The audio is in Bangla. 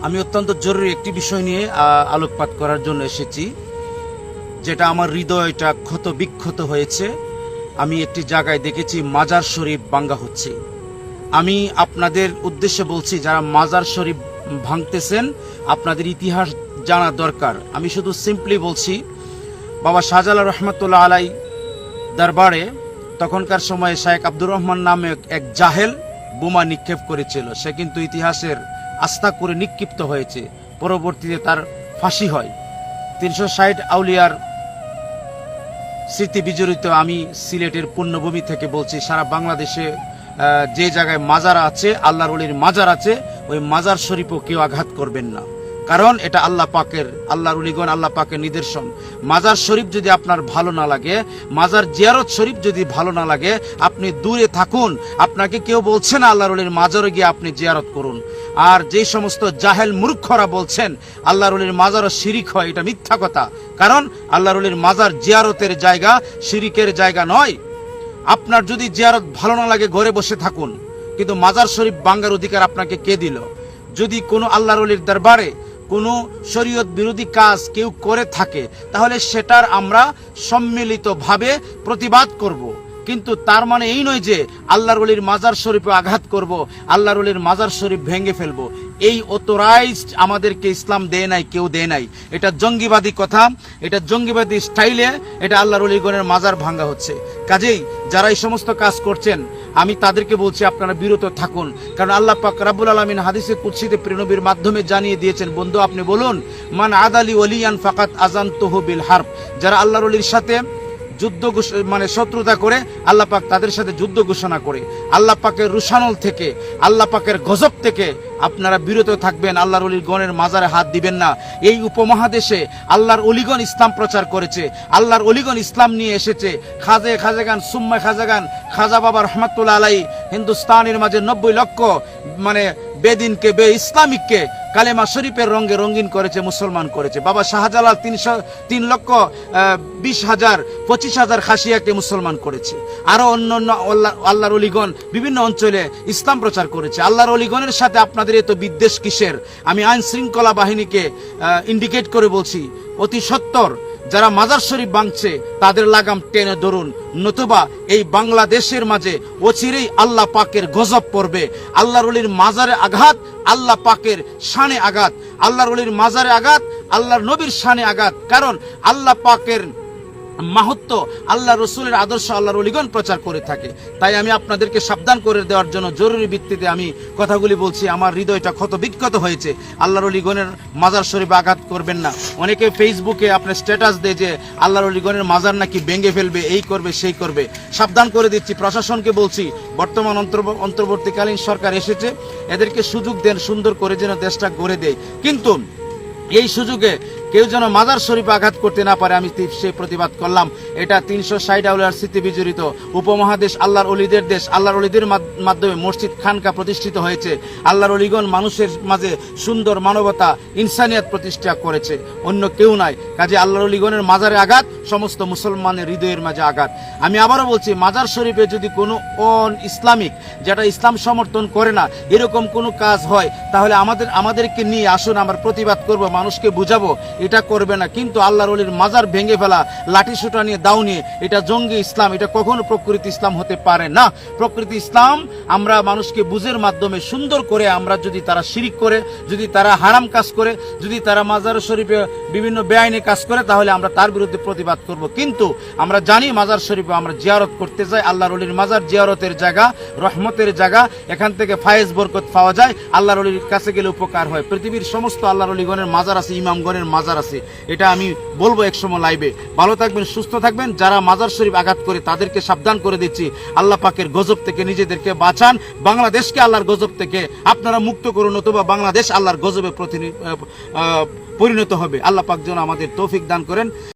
আমি অত্যন্ত জরুরি একটি বিষয় নিয়ে আলোকপাত করার জন্য এসেছি, যেটা আমার হৃদয়টা ক্ষত বিক্ষত হয়েছে। আমি একটি জায়গায় দেখেছি মাজার শরীফ ভাঙ্গা হচ্ছে। আমি আপনাদের উদ্দেশ্যে বলছি, যারা মাজার শরীফ ভাঙতেছেন আপনাদের ইতিহাস জানা দরকার। আমি শুধু সিম্পলি বলছি, বাবা শাহজালাল রহমতুল্লাহ আলাই দরবারে তখনকার সময়ে শায়েখ আব্দুর রহমান নামে এক জাহেল বোমা নিক্ষেপ করেছিল। সে কিন্তু ইতিহাসের আস্থা করে নিক্ষিপ্ত হয়েছে, পরবর্তীতে তার ফাঁসি হয়। 360 আউলিয়ার স্মৃতি বিজড়িত আমি সিলেটের পুণ্যভূমি থেকে বলছি, সারা বাংলাদেশে যে জায়গায় মাজার আছে, আল্লাহর ওলির মাজার আছে, ওই মাজার শরীফও কেউ আঘাত করবেন না, কারণ এটা আল্লাহ পাকের, আল্লাহর ওলিগণ আল্লাহ পাকের নিদর্শন। মাজার শরীফ যদি আপনার ভালো না লাগে, মাজার জিয়ারত শরীফ যদি ভালো না লাগে, আপনি দূরে থাকুন। আপনাকে কেউ বলছে না আল্লাহর ওলির মাজারে গিয়ে আপনি জিয়ারত করুন। আর যে সমস্ত জাহেল মূর্খরা বলছেন আল্লাহর ওলির মাজারও শিরিক হয়, এটা মিথ্যা কথা। কারণ আল্লাহর ওলির মাজার জিয়ারতের জায়গা, শিরিকের জায়গা নয়। আপনার যদি জিয়ারত ভালো না লাগে ঘরে বসে থাকুন, কিন্তু মাজার শরীফ ভাঙার অধিকার আপনাকে কে দিল? যদি কোনো আল্লাহর ওলির দরবারে কোনো শরীয়ত বিরোধী কাজ কেউ করে থাকে, তাহলে সেটার আমরা সম্মিলিতভাবে প্রতিবাদ করব। কিন্তু তার মানে এই নয় যে আল্লাহর ওলির মাজার শরীফে আঘাত করব, আল্লাহর ওলির মাজার শরীফ ভেঙে ফেলবো। এই অথরাইজড আমাদেরকে ইসলাম দেয় নাই, কেউ দেয় নাই। এটা জঙ্গিবাদী কথা, এটা জঙ্গিবাদী স্টাইলে এটা আল্লাহর ওলিগণের মাজার ভাঙা হচ্ছে। কাজেই যারা এই সমস্ত কাজ করছেন, আমি তাদেরকে বলছি আপনারা বিরত থাকুন। কারণ আল্লাহ পাক রব্বুল আলামিন হাদিসে কুদসিতে প্রিয়নবীর মাধ্যমে জানিয়ে দিয়েছেন, বন্ধু আপনি বলুন, মান আদালি ওলিয়ান ফাকাত আযানতুহু বিল হারব। যারা আল্লাহর ওলির সাথে যুদ্ধ শত্রুতা করে, আল্লাহ পাক তাদের সাথে যুদ্ধ ঘোষণা করে। আল্লাহ পাকের রুশানল থেকে, আল্লাহ পাকের গজব থেকে আপনারা বিরত থাকবেন। আল্লাহর ওলির গণের মাজারে হাত দিবেন না। এই উপমহাদেশে আল্লাহর ওলিগণ ইসলাম প্রচার করেছে, আল্লাহর ওলিগণ ইসলাম নিয়ে এসেছে। খাজাগান সুম্মা খাজাগান, খাজা বাবা রহমাতুল্লাহ আলাই হিন্দুস্তানের মাঝে 90 লক্ষ বেদিনকে, বে ইসলামিককে কালেমা শরীফের রঙে রঙিন করেছে, মুসলমান করেছে। বাবা শাহজালাল 3,20,000-25,000 খাসিয়াকে মুসলমান করেছে। আরো অন্য আল্লাহর ওলিগণ বিভিন্ন অঞ্চলে ইসলাম প্রচার করেছে। আল্লাহর ওলিগণের সাথে আপনাদের এত বিদ্বেষ কিসের? আমি আইন শৃঙ্খলা বাহিনীকে ইন্ডিকেট করে বলছি, অতি সত্বর যারা মাজার শরীফ ভাঙছে তাদের লাগাম টেনে ধরুন, নতুবা এই বাংলাদেশের মাঝে অচিরেই আল্লাহ পাকের গজব পড়বে। আল্লাহর ওলির মাজারে আঘাত আল্লাহ পাকের শানে আঘাত, আল্লাহর ওলির মাজারে আঘাত আল্লাহর নবীর শানে আঘাত। কারণ আল্লাহ পাকের মাহাত্ম্য, আল্লাহ রসুলের আদর্শ আল্লাহর ওলিগণ প্রচার করে থাকে। তাই আমি আপনাদেরকে সাবধান করে দেওয়ার জন্য জরুরি ভিত্তিতে আমি কথাগুলি বলছি। আমার হৃদয়টা ক্ষত বিক্ষত হয়েছে। আল্লাহর ওলিগণের মাজার শরীফে আঘাত করবেন না। অনেকে ফেসবুকে আপনার স্ট্যাটাস দেয় যে আল্লাহর ওলিগণের মাজার নাকি ভেঙে ফেলবে, এই করবে সেই করবে। সাবধান করে দিচ্ছি, প্রশাসনকে বলছি, বর্তমান অন্তর্বর্তীকালীন সরকার এসেছে, এদেরকে সুযোগ দেন সুন্দর করে যেন দেশটা গড়ে দেয়। কিন্তু এই সুযোগে কেউ যেন মাজার শরীফে আঘাত করতে না পারে, আমি সেই প্রতিবাদ করলাম। এটা 360 আউলিয়ার স্মৃতি বিজড়িত উপমহাদেশ, আল্লাহর ওলিদের দেশ। আল্লাহর ওলিদের মাধ্যমে মসজিদ খানকা প্রতিষ্ঠিত হয়েছে। আল্লাহর ওলিগণ মানুষের মাঝে সুন্দর মানবতা, ইনসানিয়াত প্রতিষ্ঠা করেছে, অন্য কেউ নাই। কাজে আল্লাহর ওলিগণের মাজারে আঘাত সমস্ত মুসলমানের হৃদয়ের মাঝে আঘাত। আমি আবারও বলছি, মাজার শরীফে যদি কোনো ইসলামিক, যেটা ইসলাম সমর্থন করে না, এরকম কোনো কাজ হয়, তাহলে আমাদেরকে নিয়ে আসুন, আমরা প্রতিবাদ করব, মানুষকে বুঝাবো এটা করবে না। কিন্তু আল্লাহর ওলির মাজার ভেঙে ফেলা, লাঠি সোটা নিয়ে, দাও নিয়ে, এটা জঙ্গি ইসলাম, এটা কখনো প্রকৃতি ইসলাম হতে পারে না। প্রকৃতি ইসলাম আমরা মানুষকে বুঝের মাধ্যমে সুন্দর করে, আমরা যদি তারা শিরিক করে, যদি তারা হারাম কাজ করে, যদি তারা মাজার শরীফে বিভিন্ন বেআইনি কাজ করে, তাহলে আমরা তার বিরুদ্ধে প্রতিবাদ করব। কিন্তু আমরা জানি মাজার শরীফে আমরা জিয়ারত করতে যাই, আল্লাহর ওলির মাজার জিয়ারতের জায়গা, রহমতের জায়গা, এখান থেকে ফায়েজ বরকত পাওয়া যায়, আল্লাহর ওলির কাছে গেলে উপকার হয়। পৃথিবীর সমস্ত আল্লাহর ওলিগণের মাজার আছে, ইমামগণের মাজার আছে, এটা আমি বলবো একসময় লাইভে। ভালো থাকবেন, সুস্থ থাকবেন। যারা মাজার শরীফ আঘাত করে তাদেরকে সাবধান করে দিচ্ছি, আল্লাহ পাকের গজব থেকে নিজেদেরকে বাঁচান, বাংলাদেশকে আল্লাহর গজব থেকে আপনারা মুক্ত করুন, অথবা বাংলাদেশ আল্লাহর গজবে পরিণত হবে। আল্লাহ পাক যেন আমাদের তৌফিক দান করেন।